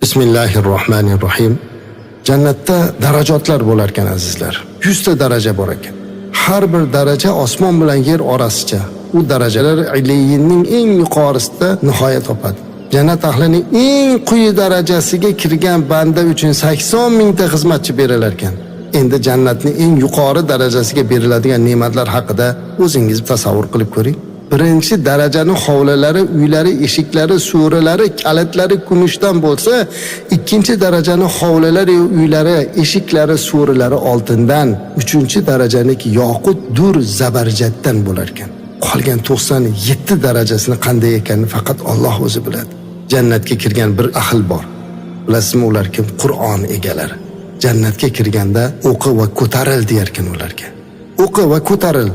Bismillahirrohmanirrohim. Jannatda darajotlar bo'lar ekan azizlar. 100 ta daraja bor ekan. Har bir daraja osmon bilan yer orasicha. U darajalar illiyinning eng yuqorisida nihoyat topadi. Jannat ahlining eng quyi darajasiga kirgan banda uchun 80 mingta xizmatchi berilar ekan. Endi jannatning eng yuqori darajasiga beriladigan ne'matlar haqida o'zingiz tasavvur qilib ko'ring. Birinchi darajaning hovlilari, uylari, eshiklari, so'rilari, kalitlari kumushdan bo'lsa, ikkinchi darajaning hovlilari, uylari, eshiklari, so'rilari oltindan, uchinchi darajaniki yoqut, dur, zabarjatdan bo'lar ekan. Qolgan 97 darajasini qanday ekanini faqat Alloh o'zi biladi. Jannatga kirgan bir ahl bor. Bilasizmi ular kim? Qur'on egalari. Jannatga kirganda o'qi va ko'taril der ekan ularga. O'qi va ko'taril.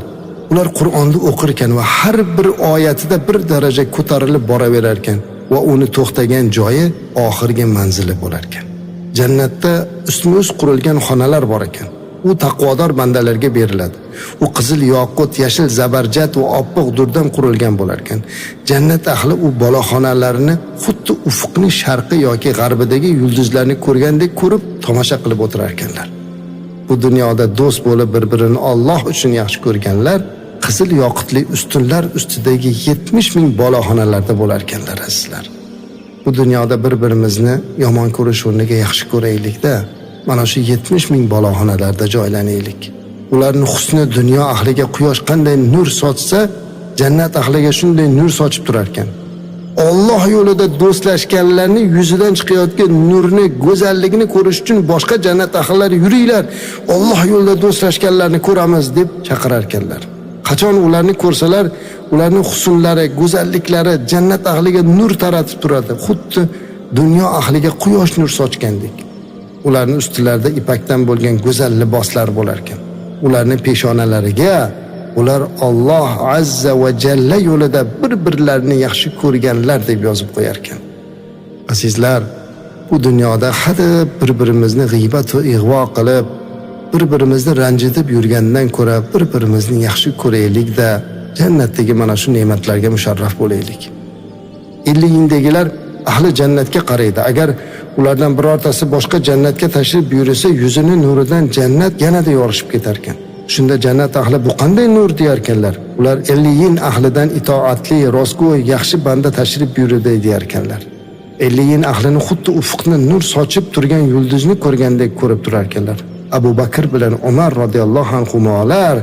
Ular Qur'onni o'qir ekan va har bir oyatida bir daraja ko'tarilib boraverar ekan va uni to'xtagan joyi oxirgi manzili bo'lar ekan. Jannatda ustma-ust qurilgan xonalar bor ekan. U taqvodor bandalarga beriladi. U qizil yoqut, yashil zabarjat va oppoq durdan qurilgan bo'lar ekan. Jannat ahli u boloxonalarini xuddi ufqning sharqi yoki g'arbidagi yulduzlarni ko'rgandek ko'rib tomosha qilib o'tirar ekanlar. Bu dunyoda do'st bo'lib bir-birini Alloh uchun yaxshi ko'rganlar qizil yoqutli ustunlar ustidagi 70 ming boloxonalarda bo'lar ekanlar azizlar. Bu dunyoda bir-birimizni yomon ko'rish o'rniga yaxshi ko'raylik-da, mana shu 70 ming boloxonalarda joylanaylik. Ularning husni dunyo ahliga quyosh qanday nur sochsa, jannat ahliga shunday nur sochib turar ekan. Alloh yo'lida do'stlashganlarning yuzidan chiqayotgan nurni, go'zalligini ko'rish uchun boshqa jannat ahllari yuringlar, Alloh yo'lida do'stlashganlarni ko'ramiz deb chaqirar ekanlar. Qachon ularni ko'rsalar, ularning husnlari, go'zalliklari jannat ahliga nur taratib turadi, xuddi dunyo ahliga quyosh nur sochgandek. Ularning ustilarida ipakdan bo'lgan go'zal liboslar bo'lar ekan. Ularning peshonalariga ular Alloh azza va jalla yo'lida bir-birlarini yaxshi ko'rganlar deb yozib qo'yar ekan. Azizlar, bu dunyoda hadeb bir-birimizni g'iybat va ig'vo qilib, bir-birimizni ranjitib yurgandan ko'ra bir-birimizni yaxshi ko'raylik-da, jannatdagi mana shu ne'matlarga musharraf bo'laylik. Illiyindagilar ahli jannatga qaraydi. Agar ulardan birortasi boshqa jannatga tashrif buyursa, yuzining nuridan jannat yanada yorishib ketar ekan. Shunda jannat ahli bu qanday nur deyar ekanlar. Ular illiyin ahlidan itoatli, rostgo'y, yaxshi banda tashrif buyurdi deyar ekanlar. Illiyin ahlini xuddi ufqni nur sochib turgan yulduzni ko'rgandek ko'rib turar ekanlar. Abu Bakr bilan Umar radhiyallohu anhumolar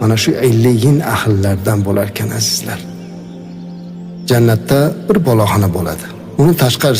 mana shu illiyin ahllardan bo'lar ekan azizlar. Jannatda bir boloxona bo'ladi. Uni tashqarisi